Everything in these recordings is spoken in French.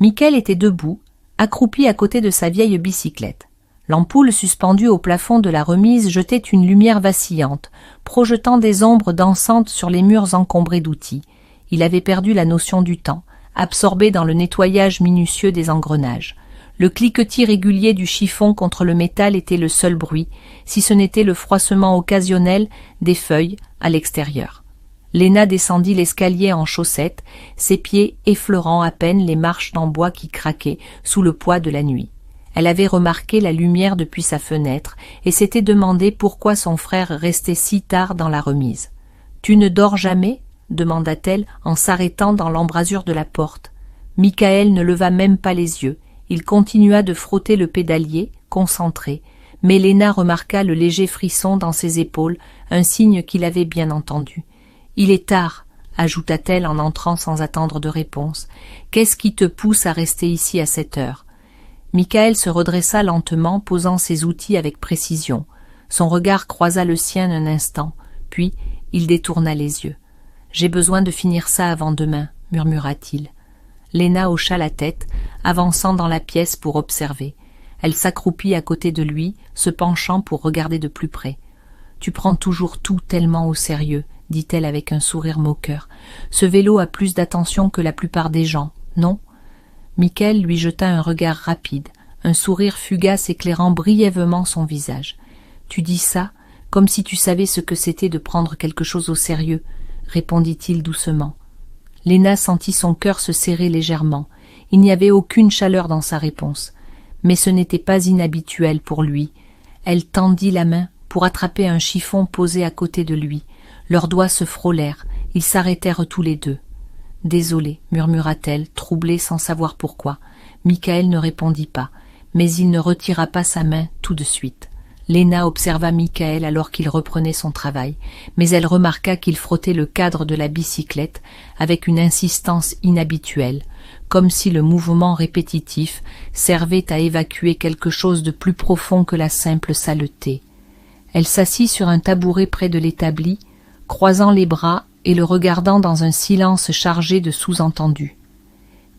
Michael était debout, accroupi à côté de sa vieille bicyclette. L'ampoule suspendue au plafond de la remise jetait une lumière vacillante, projetant des ombres dansantes sur les murs encombrés d'outils. Il avait perdu la notion du temps, absorbé dans le nettoyage minutieux des engrenages. Le cliquetis régulier du chiffon contre le métal était le seul bruit, si ce n'était le froissement occasionnel des feuilles à l'extérieur. Léna descendit l'escalier en chaussettes, ses pieds effleurant à peine les marches en bois qui craquaient sous le poids de la nuit. Elle avait remarqué la lumière depuis sa fenêtre et s'était demandé pourquoi son frère restait si tard dans la remise. « Tu ne dors jamais ?» demanda-t-elle en s'arrêtant dans l'embrasure de la porte. Michael ne leva même pas les yeux. Il continua de frotter le pédalier, concentré, mais Léna remarqua le léger frisson dans ses épaules, un signe qu'il avait bien entendu. « Il est tard », ajouta-t-elle en entrant sans attendre de réponse. « Qu'est-ce qui te pousse à rester ici à cette heure ?» Michael se redressa lentement, posant ses outils avec précision. Son regard croisa le sien un instant, puis il détourna les yeux. « J'ai besoin de finir ça avant demain, » murmura-t-il. Léna hocha la tête, avançant dans la pièce pour observer. Elle s'accroupit à côté de lui, se penchant pour regarder de plus près. « Tu prends toujours tout tellement au sérieux, » dit-elle avec un sourire moqueur. « Ce vélo a plus d'attention que la plupart des gens, non ?» Michael lui jeta un regard rapide, un sourire fugace éclairant brièvement son visage. « Tu dis ça comme si tu savais ce que c'était de prendre quelque chose au sérieux, » répondit-il doucement. Léna sentit son cœur se serrer légèrement. Il n'y avait aucune chaleur dans sa réponse. Mais ce n'était pas inhabituel pour lui. Elle tendit la main pour attraper un chiffon posé à côté de lui. Leurs doigts se frôlèrent. Ils s'arrêtèrent tous les deux. « Désolée, » murmura-t-elle, troublée sans savoir pourquoi. Michael ne répondit pas, mais il ne retira pas sa main tout de suite. Léna observa Michael alors qu'il reprenait son travail, mais elle remarqua qu'il frottait le cadre de la bicyclette avec une insistance inhabituelle, comme si le mouvement répétitif servait à évacuer quelque chose de plus profond que la simple saleté. Elle s'assit sur un tabouret près de l'établi, croisant les bras et le regardant dans un silence chargé de sous-entendus.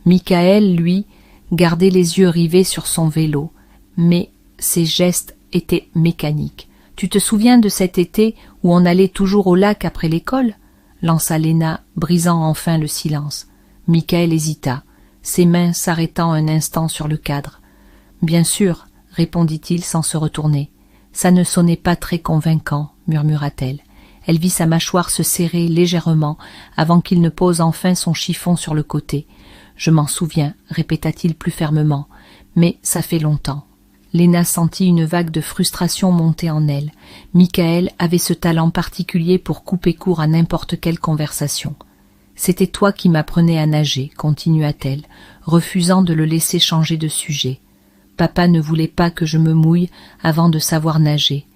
Michael, lui, gardait les yeux rivés sur son vélo, mais ses gestes étaient mécaniques. « Tu te souviens de cet été où on allait toujours au lac après l'école ?» lança Léna, brisant enfin le silence. Michael hésita, ses mains s'arrêtant un instant sur le cadre. « Bien sûr, » répondit-il sans se retourner. « Ça ne sonnait pas très convaincant, » murmura-t-elle. Elle vit sa mâchoire se serrer légèrement avant qu'il ne pose enfin son chiffon sur le côté. « Je m'en souviens, » répéta-t-il plus fermement, « mais ça fait longtemps. » Léna sentit une vague de frustration monter en elle. Michael avait ce talent particulier pour couper court à n'importe quelle conversation. « C'était toi qui m'apprenais à nager, » continua-t-elle, refusant de le laisser changer de sujet. « Papa ne voulait pas que je me mouille avant de savoir nager.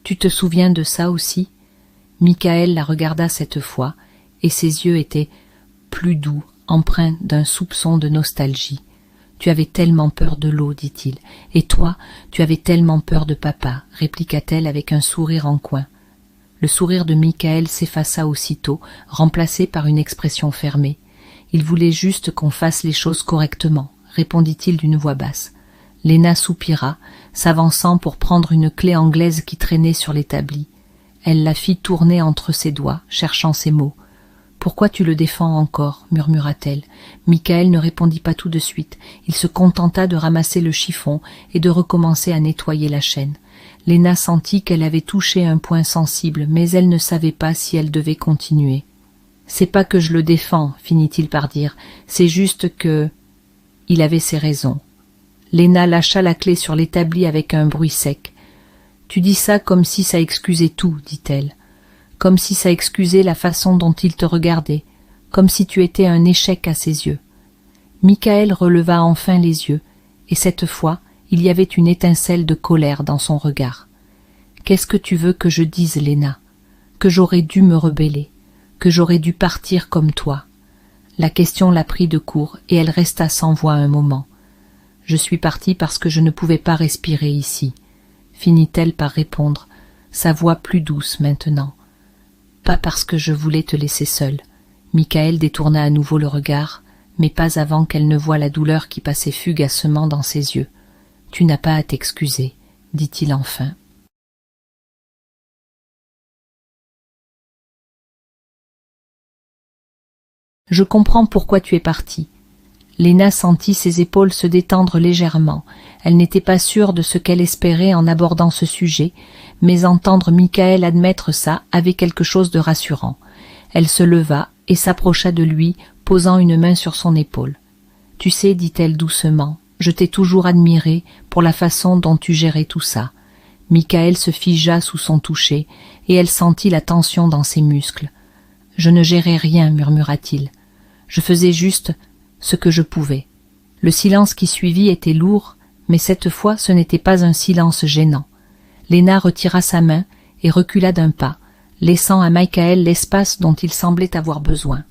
Tu te souviens de ça aussi ?» Michael la regarda cette fois, et ses yeux étaient plus doux, empreints d'un soupçon de nostalgie. « Tu avais tellement peur de l'eau, dit-il. Et toi, tu avais tellement peur de papa, répliqua-t-elle avec un sourire en coin. Le sourire de Michael s'effaça aussitôt, remplacé par une expression fermée. Il voulait juste qu'on fasse les choses correctement, répondit-il d'une voix basse. Léna soupira, s'avançant pour prendre une clé anglaise qui traînait sur l'établi. Elle la fit tourner entre ses doigts, cherchant ses mots. « Pourquoi tu le défends encore ?» murmura-t-elle. Michael ne répondit pas tout de suite. Il se contenta de ramasser le chiffon et de recommencer à nettoyer la chaîne. Léna sentit qu'elle avait touché un point sensible, mais elle ne savait pas si elle devait continuer. « C'est pas que je le défends, » finit-il par dire. « C'est juste que... » Il avait ses raisons. Léna lâcha la clé sur l'établi avec un bruit sec. « Tu dis ça comme si ça excusait tout, » dit-elle. Comme si ça excusait la façon dont il te regardait, comme si tu étais un échec à ses yeux. Michael releva enfin les yeux, et cette fois, il y avait une étincelle de colère dans son regard. « Qu'est-ce que tu veux que je dise, Léna ? Que j'aurais dû me rebeller, que j'aurais dû partir comme toi. » La question la prit de court, et elle resta sans voix un moment. « Je suis partie parce que je ne pouvais pas respirer ici, » finit-elle par répondre, sa voix plus douce maintenant. Pas parce que je voulais te laisser seule. Michael détourna à nouveau le regard, mais pas avant qu'elle ne voie la douleur qui passait fugacement dans ses yeux. « Tu n'as pas à t'excuser, » dit-il enfin. « Je comprends pourquoi tu es partie. » Léna sentit ses épaules se détendre légèrement. Elle n'était pas sûre de ce qu'elle espérait en abordant ce sujet, mais entendre Michael admettre ça avait quelque chose de rassurant. Elle se leva et s'approcha de lui, posant une main sur son épaule. « Tu sais, dit-elle doucement, je t'ai toujours admiré pour la façon dont tu gérais tout ça. » Michael se figea sous son toucher, et elle sentit la tension dans ses muscles. « Je ne gérais rien, murmura-t-il. Je faisais juste ce que je pouvais. » Le silence qui suivit était lourd, mais cette fois ce n'était pas un silence gênant. Léna retira sa main et recula d'un pas, laissant à Michael l'espace dont il semblait avoir besoin.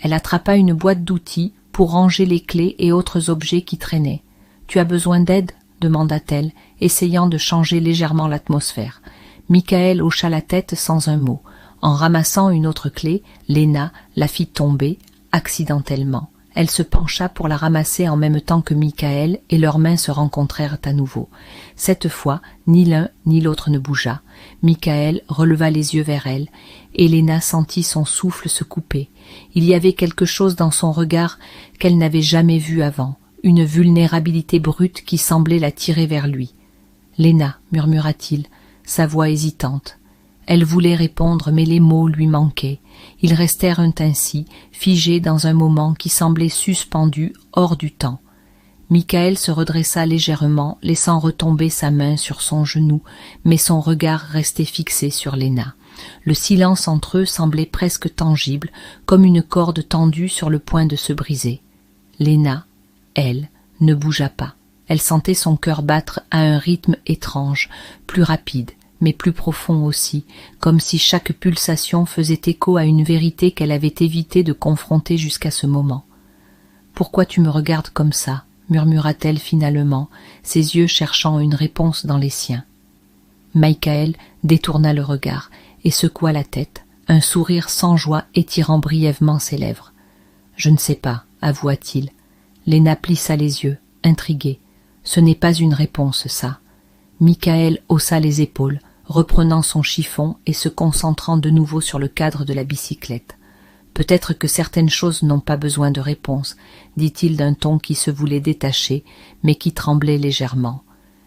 Elle attrapa une boîte d'outils pour ranger les clés et autres objets qui traînaient. « Tu as besoin d'aide ?» demanda-t-elle, essayant de changer légèrement l'atmosphère. Michael hocha la tête sans un mot. En ramassant une autre clé, Léna la fit tomber, accidentellement. Elle se pencha pour la ramasser en même temps que Michael et leurs mains se rencontrèrent à nouveau. Cette fois, ni l'un ni l'autre ne bougea. Michael releva les yeux vers elle, et Léna sentit son souffle se couper. Il y avait quelque chose dans son regard qu'elle n'avait jamais vu avant, une vulnérabilité brute qui semblait la tirer vers lui. « Léna » murmura-t-il, sa voix hésitante. Elle voulait répondre, mais les mots lui manquaient. Ils restèrent ainsi, figés dans un moment qui semblait suspendu hors du temps. Michael se redressa légèrement, laissant retomber sa main sur son genou, mais son regard restait fixé sur Léna. Le silence entre eux semblait presque tangible, comme une corde tendue sur le point de se briser. Léna, elle, ne bougea pas. Elle sentait son cœur battre à un rythme étrange, plus rapide, mais plus profond aussi, comme si chaque pulsation faisait écho à une vérité qu'elle avait évité de confronter jusqu'à ce moment. « Pourquoi tu me regardes comme ça ?» murmura-t-elle finalement, ses yeux cherchant une réponse dans les siens. Michael détourna le regard et secoua la tête, un sourire sans joie étirant brièvement ses lèvres. « Je ne sais pas, » avoua-t-il. Léna plissa les yeux, intriguée. « Ce n'est pas une réponse, ça. » Michael haussa les épaules, reprenant son chiffon et se concentrant de nouveau sur le cadre de la bicyclette. « Peut-être que certaines choses n'ont pas besoin de réponse, » dit-il d'un ton qui se voulait détaché, mais qui tremblait légèrement.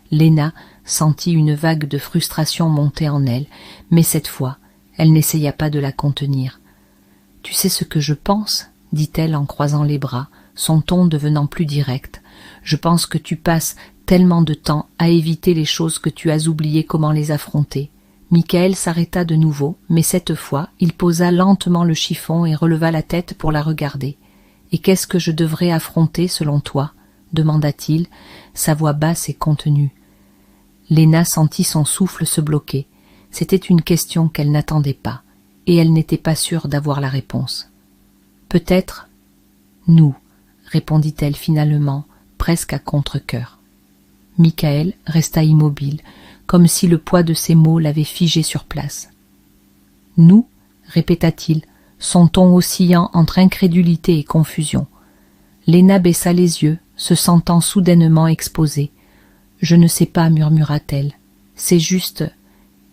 Léna sentit une vague de frustration monter en elle, mais cette fois, elle n'essaya pas de la contenir. « Tu sais ce que je pense ?» dit-elle en croisant les bras, son ton devenant plus direct. « Je pense que tu passes tellement de temps à éviter les choses que tu as oublié comment les affronter. » Michael s'arrêta de nouveau, mais cette fois, il posa lentement le chiffon et releva la tête pour la regarder. « Et qu'est-ce que je devrais affronter selon toi ?» demanda-t-il, sa voix basse et contenue. Léna sentit son souffle se bloquer. C'était une question qu'elle n'attendait pas, et elle n'était pas sûre d'avoir la réponse. « Peut-être nous, » répondit-elle finalement, presque à contre-cœur. Michael resta immobile, comme si le poids de ses mots l'avait figé sur place. « Nous » répéta-t-il, son ton oscillant entre incrédulité et confusion. Léna baissa les yeux, se sentant soudainement exposée. « Je ne sais pas, » murmura-t-elle. « C'est juste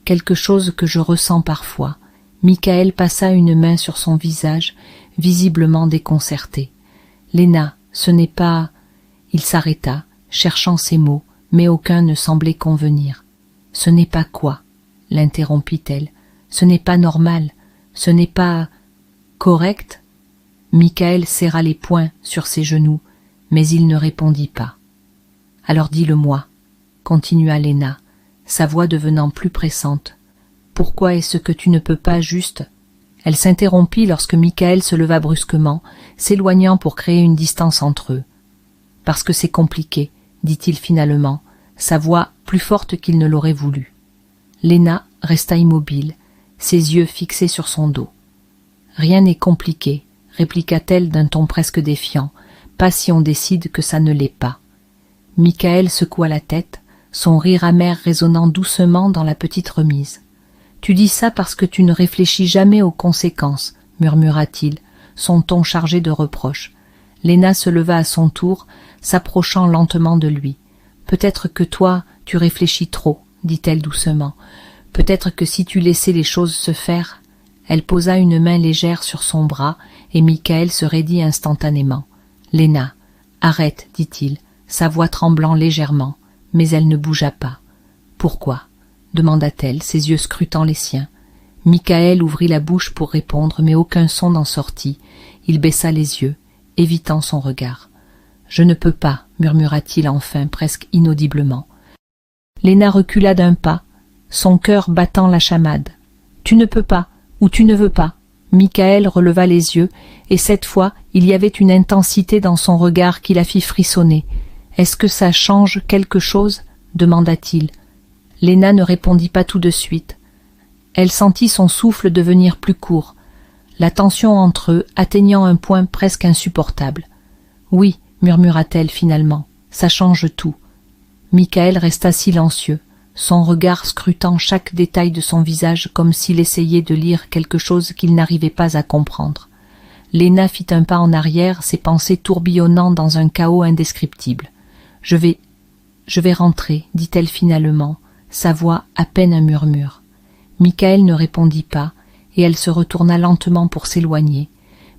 quelque chose que je ressens parfois. » Michael passa une main sur son visage, visiblement déconcerté. « Léna, ce n'est pas... » Il s'arrêta, cherchant ses mots, mais aucun ne semblait convenir. « Ce n'est pas quoi ?» l'interrompit-elle. « Ce n'est pas normal, ce n'est pas... correct ?» Michael serra les poings sur ses genoux, mais il ne répondit pas. « Alors dis-le-moi, » continua Léna, sa voix devenant plus pressante. « Pourquoi est-ce que tu ne peux pas juste... » Elle s'interrompit lorsque Michael se leva brusquement, s'éloignant pour créer une distance entre eux. « Parce que c'est compliqué, » dit-il finalement, sa voix plus forte qu'il ne l'aurait voulu. Léna resta immobile, ses yeux fixés sur son dos. « Rien n'est compliqué, » répliqua-t-elle d'un ton presque défiant, « pas si on décide que ça ne l'est pas. » Michael secoua la tête, son rire amer résonnant doucement dans la petite remise. « Tu dis ça parce que tu ne réfléchis jamais aux conséquences, » murmura-t-il, son ton chargé de reproches. Léna se leva à son tour, s'approchant lentement de lui. « Peut-être que toi, tu réfléchis trop, » dit-elle doucement. « Peut-être que si tu laissais les choses se faire… » Elle posa une main légère sur son bras, et Michael se raidit instantanément. « Léna, arrête, dit-il, sa voix tremblant légèrement, mais elle ne bougea pas. « Pourquoi ?» demanda-t-elle, ses yeux scrutant les siens. Michael ouvrit la bouche pour répondre, mais aucun son n'en sortit. Il baissa les yeux, évitant son regard. « Je ne peux pas, murmura-t-il enfin, presque inaudiblement. Léna recula d'un pas, son cœur battant la chamade. « Tu ne peux pas, ou tu ne veux pas. » Michael releva les yeux, et cette fois, il y avait une intensité dans son regard qui la fit frissonner. « Est-ce que ça change quelque chose ?» demanda-t-il. Léna ne répondit pas tout de suite. Elle sentit son souffle devenir plus court, la tension entre eux atteignant un point presque insupportable. « Oui, » murmura-t-elle finalement, « ça change tout. » Michael resta silencieux, son regard scrutant chaque détail de son visage comme s'il essayait de lire quelque chose qu'il n'arrivait pas à comprendre. Léna fit un pas en arrière, ses pensées tourbillonnant dans un chaos indescriptible. « Je vais rentrer, » dit-elle finalement, sa voix à peine un murmure. Michael ne répondit pas, et elle se retourna lentement pour s'éloigner.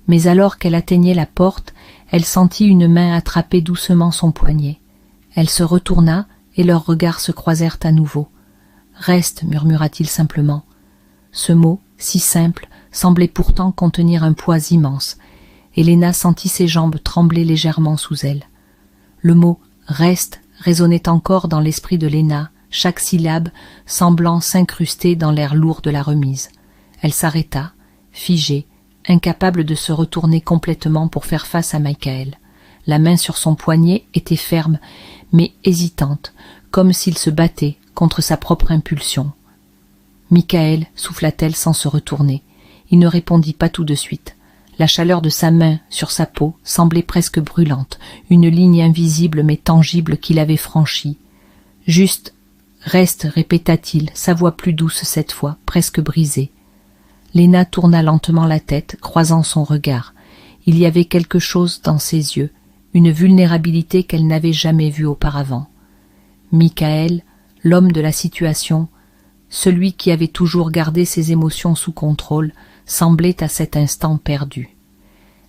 Mais alors qu'elle atteignait la porte, elle sentit une main attraper doucement son poignet. Elle se retourna, et leurs regards se croisèrent à nouveau. « Reste, » murmura-t-il simplement. Ce mot, si simple, semblait pourtant contenir un poids immense, et Léna sentit ses jambes trembler légèrement sous elle. Le mot « reste » résonnait encore dans l'esprit de Léna, chaque syllabe semblant s'incruster dans l'air lourd de la remise. Elle s'arrêta, figée, incapable de se retourner complètement pour faire face à Michael. La main sur son poignet était ferme, mais hésitante, comme s'il se battait contre sa propre impulsion. « Michael » souffla-t-elle sans se retourner. Il ne répondit pas tout de suite. La chaleur de sa main sur sa peau semblait presque brûlante, une ligne invisible mais tangible qu'il avait franchie. « Juste, reste » répéta-t-il, sa voix plus douce cette fois, presque brisée. Léna tourna lentement la tête, croisant son regard. Il y avait quelque chose dans ses yeux, une vulnérabilité qu'elle n'avait jamais vue auparavant. Michael, l'homme de la situation, celui qui avait toujours gardé ses émotions sous contrôle, semblait à cet instant perdu.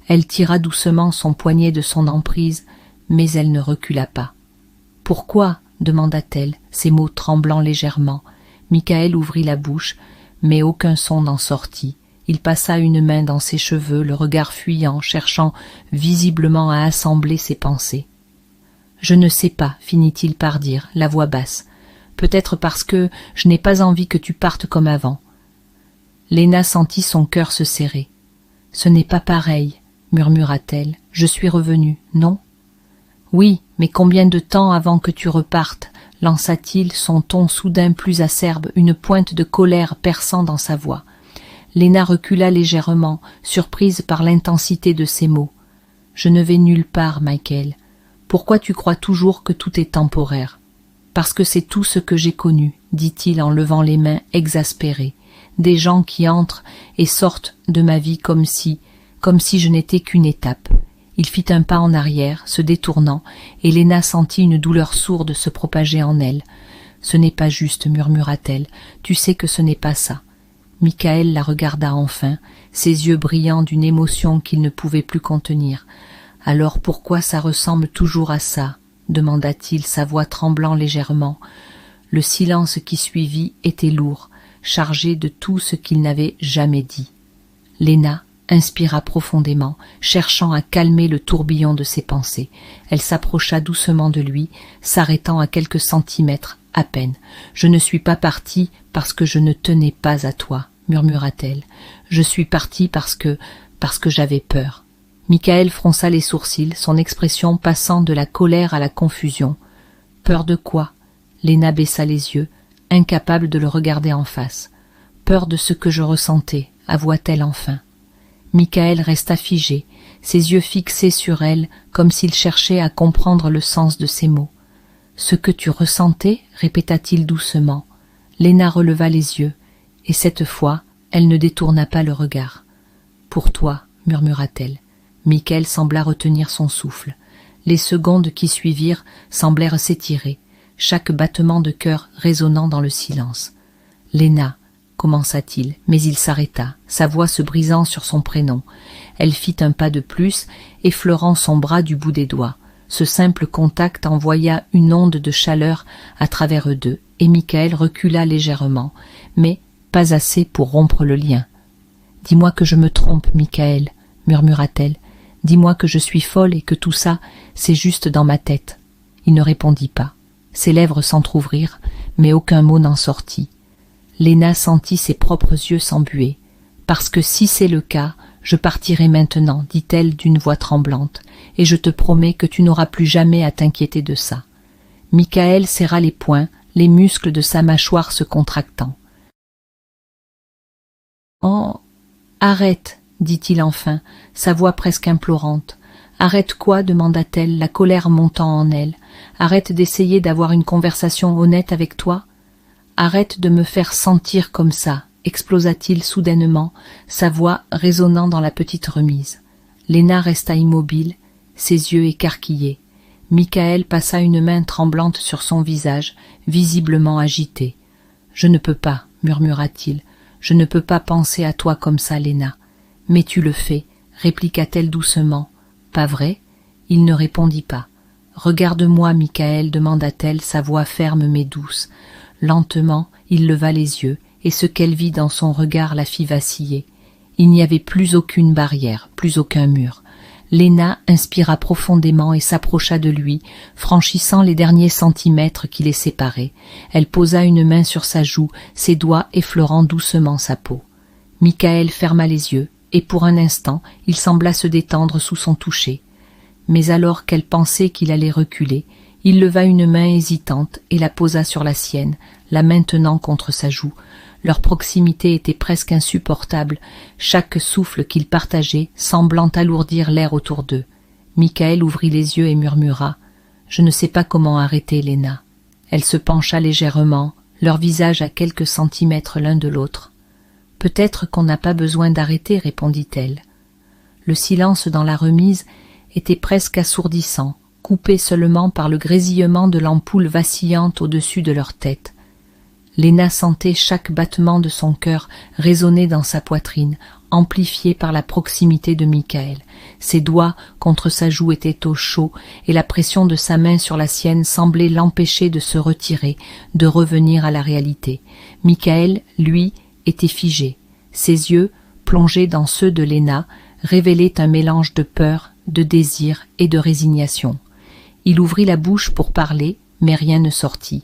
Elle tira doucement son poignet de son emprise, mais elle ne recula pas. « Pourquoi ?» demanda-t-elle, ses mots tremblant légèrement. Michael ouvrit la bouche, mais aucun son n'en sortit. Il passa une main dans ses cheveux, le regard fuyant, cherchant visiblement à assembler ses pensées. « Je ne sais pas, » finit-il par dire, la voix basse. « Peut-être parce que je n'ai pas envie que tu partes comme avant. » Léna sentit son cœur se serrer. « Ce n'est pas pareil, » murmura-t-elle. « Je suis revenue, non ?»« Oui, mais combien de temps avant que tu repartes ?» lança-t-il, son ton soudain plus acerbe, une pointe de colère perçant dans sa voix. Léna recula légèrement, surprise par l'intensité de ses mots. « Je ne vais nulle part, Michael. Pourquoi tu crois toujours que tout est temporaire ?»« Parce que c'est tout ce que j'ai connu, » dit-il en levant les mains exaspérées. « Des gens qui entrent et sortent de ma vie comme si je n'étais qu'une étape. » Il fit un pas en arrière, se détournant, et Léna sentit une douleur sourde se propager en elle. « Ce n'est pas juste, » murmura-t-elle. « Tu sais que ce n'est pas ça. » Michael la regarda enfin, ses yeux brillants d'une émotion qu'il ne pouvait plus contenir. « Alors pourquoi ça ressemble toujours à ça ?» demanda-t-il, sa voix tremblant légèrement. Le silence qui suivit était lourd, chargé de tout ce qu'il n'avait jamais dit. Léna inspira profondément, cherchant à calmer le tourbillon de ses pensées. Elle s'approcha doucement de lui, s'arrêtant à quelques centimètres à peine. « Je ne suis pas partie parce que je ne tenais pas à toi, » murmura-t-elle. « Je suis partie parce que j'avais peur. » Michael fronça les sourcils, son expression passant de la colère à la confusion. « Peur de quoi ?» Léna baissa les yeux, incapable de le regarder en face. « Peur de ce que je ressentais, » avoua-t-elle enfin. Michael resta figé, ses yeux fixés sur elle comme s'il cherchait à comprendre le sens de ses mots. « Ce que tu ressentais ?» répéta-t-il doucement. Léna releva les yeux, et cette fois, elle ne détourna pas le regard. « Pour toi, » murmura-t-elle. Michael sembla retenir son souffle. Les secondes qui suivirent semblèrent s'étirer, chaque battement de cœur résonnant dans le silence. « Léna » commença-t-il, mais il s'arrêta, sa voix se brisant sur son prénom. Elle fit un pas de plus, effleurant son bras du bout des doigts. Ce simple contact envoya une onde de chaleur à travers eux deux, et Michael recula légèrement, mais pas assez pour rompre le lien. « Dis-moi que je me trompe, Michael, » murmura-t-elle. « Dis-moi que je suis folle et que tout ça, c'est juste dans ma tête. » Il ne répondit pas. Ses lèvres s'entr'ouvrirent, mais aucun mot n'en sortit. Léna sentit ses propres yeux s'embuer. « Parce que si c'est le cas, je partirai maintenant, dit-elle d'une voix tremblante, et je te promets que tu n'auras plus jamais à t'inquiéter de ça. » Michael serra les poings, les muscles de sa mâchoire se contractant. « Oh, arrête, dit-il enfin, sa voix presque implorante. « Arrête quoi ?» demanda-t-elle, la colère montant en elle. « Arrête d'essayer d'avoir une conversation honnête avec toi ? Arrête de me faire sentir comme ça !» explosa-t-il soudainement, sa voix résonnant dans la petite remise. Léna resta immobile, ses yeux écarquillés. Michael passa une main tremblante sur son visage, visiblement agité. « Je ne peux pas, murmura-t-il, je ne peux pas penser à toi comme ça, Léna. »« Mais tu le fais, répliqua-t-elle doucement. »« Pas vrai ?» Il ne répondit pas. « Regarde-moi, Michael, demanda-t-elle, sa voix ferme mais douce. Lentement, il leva les yeux, et ce qu'elle vit dans son regard la fit vaciller. Il n'y avait plus aucune barrière, plus aucun mur. Léna inspira profondément et s'approcha de lui, franchissant les derniers centimètres qui les séparaient. Elle posa une main sur sa joue, ses doigts effleurant doucement sa peau. Michael ferma les yeux, et pour un instant, il sembla se détendre sous son toucher. Mais alors qu'elle pensait qu'il allait reculer, il leva une main hésitante et la posa sur la sienne, la maintenant contre sa joue. Leur proximité était presque insupportable, chaque souffle qu'ils partageaient semblant alourdir l'air autour d'eux. Michael ouvrit les yeux et murmura « Je ne sais pas comment arrêter Léna. » Elle se pencha légèrement, leurs visages à quelques centimètres l'un de l'autre. « Peut-être qu'on n'a pas besoin d'arrêter, répondit-elle. Le silence dans la remise était presque assourdissant, coupé seulement par le grésillement de l'ampoule vacillante au-dessus de leur tête. Léna sentait chaque battement de son cœur résonner dans sa poitrine, amplifié par la proximité de Michael. Ses doigts contre sa joue étaient au chaud, et la pression de sa main sur la sienne semblait l'empêcher de se retirer, de revenir à la réalité. Michael, lui, était figé. Ses yeux, plongés dans ceux de Léna, révélaient un mélange de peur, de désir et de résignation. Il ouvrit la bouche pour parler, mais rien ne sortit.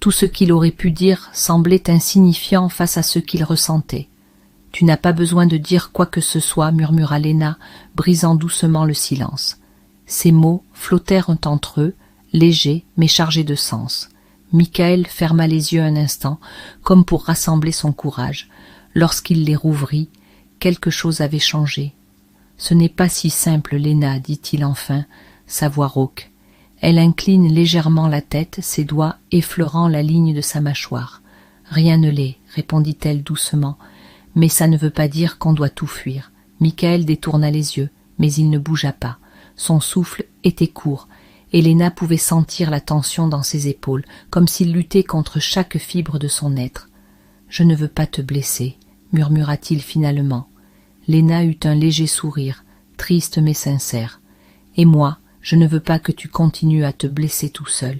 Tout ce qu'il aurait pu dire semblait insignifiant face à ce qu'il ressentait. « Tu n'as pas besoin de dire quoi que ce soit, » murmura Léna, brisant doucement le silence. Ces mots flottèrent entre eux, légers mais chargés de sens. Michael ferma les yeux un instant, comme pour rassembler son courage. Lorsqu'il les rouvrit, quelque chose avait changé. « Ce n'est pas si simple, Léna, dit-il enfin, sa voix rauque. Elle incline légèrement la tête, ses doigts effleurant la ligne de sa mâchoire. « Rien ne l'est, répondit-elle doucement, mais ça ne veut pas dire qu'on doit tout fuir. » Michael détourna les yeux, mais il ne bougea pas. Son souffle était court, et Léna pouvait sentir la tension dans ses épaules, comme s'il luttait contre chaque fibre de son être. « Je ne veux pas te blesser, » murmura-t-il finalement. Léna eut un léger sourire, triste mais sincère. « Et moi, je ne veux pas que tu continues à te blesser tout seul. »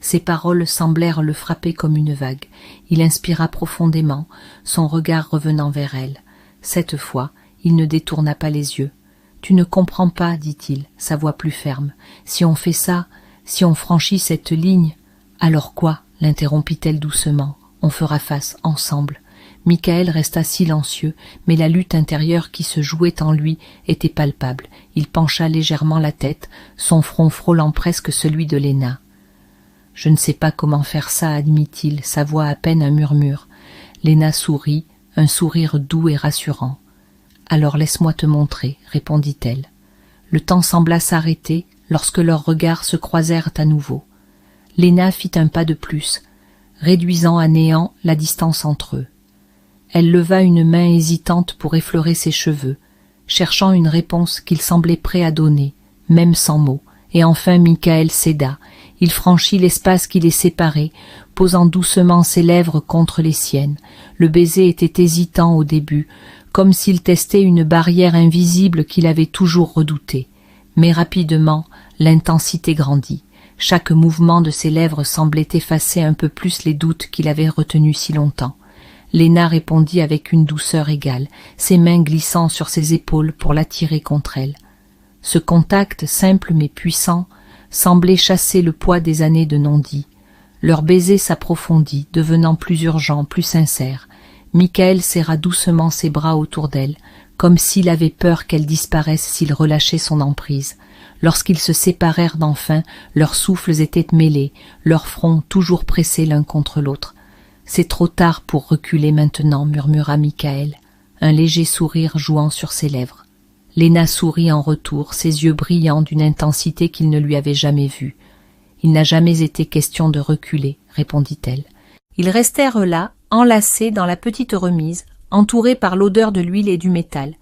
Ces paroles semblèrent le frapper comme une vague. Il inspira profondément, son regard revenant vers elle. Cette fois, il ne détourna pas les yeux. « Tu ne comprends pas, dit-il, sa voix plus ferme. Si on fait ça, si on franchit cette ligne... »« Alors quoi ?» l'interrompit-elle doucement. « On fera face ensemble. » Michael resta silencieux, mais la lutte intérieure qui se jouait en lui était palpable. Il pencha légèrement la tête, son front frôlant presque celui de Léna. « Je ne sais pas comment faire ça, admit-il, sa voix à peine un murmure. Léna sourit, un sourire doux et rassurant. « Alors laisse-moi te montrer, répondit-elle. Le temps sembla s'arrêter lorsque leurs regards se croisèrent à nouveau. Léna fit un pas de plus, réduisant à néant la distance entre eux. Elle leva une main hésitante pour effleurer ses cheveux, cherchant une réponse qu'il semblait prêt à donner, même sans mots, et enfin Michael céda. Il franchit l'espace qui les séparait, posant doucement ses lèvres contre les siennes. Le baiser était hésitant au début, comme s'il testait une barrière invisible qu'il avait toujours redoutée. Mais rapidement, l'intensité grandit. Chaque mouvement de ses lèvres semblait effacer un peu plus les doutes qu'il avait retenus si longtemps. Léna répondit avec une douceur égale, ses mains glissant sur ses épaules pour l'attirer contre elle. Ce contact, simple mais puissant, semblait chasser le poids des années de non-dit. Leur baiser s'approfondit, devenant plus urgent, plus sincère. Michael serra doucement ses bras autour d'elle, comme s'il avait peur qu'elle disparaisse s'il relâchait son emprise. Lorsqu'ils se séparèrent d'enfin, leurs souffles étaient mêlés, leurs fronts toujours pressés l'un contre l'autre. « C'est trop tard pour reculer maintenant, » murmura Michael, un léger sourire jouant sur ses lèvres. Léna sourit en retour, ses yeux brillants d'une intensité qu'il ne lui avait jamais vue. « Il n'a jamais été question de reculer, » répondit-elle. Ils restèrent là, enlacés dans la petite remise, entourés par l'odeur de l'huile et du métal.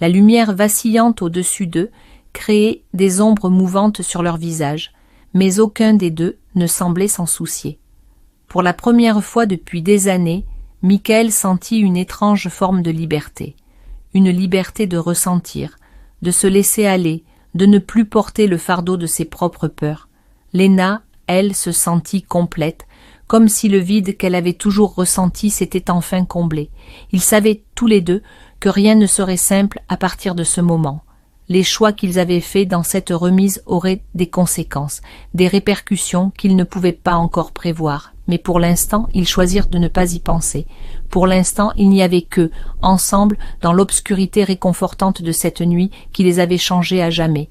La lumière vacillante au-dessus d'eux créait des ombres mouvantes sur leurs visages, mais aucun des deux ne semblait s'en soucier. Pour la première fois depuis des années, Michael sentit une étrange forme de liberté. Une liberté de ressentir, de se laisser aller, de ne plus porter le fardeau de ses propres peurs. Léna, elle, se sentit complète, comme si le vide qu'elle avait toujours ressenti s'était enfin comblé. Ils savaient tous les deux que rien ne serait simple à partir de ce moment. Les choix qu'ils avaient faits dans cette remise auraient des conséquences, des répercussions qu'ils ne pouvaient pas encore prévoir. Mais pour l'instant, ils choisirent de ne pas y penser. Pour l'instant, il n'y avait qu'eux, ensemble, dans l'obscurité réconfortante de cette nuit qui les avait changés à jamais,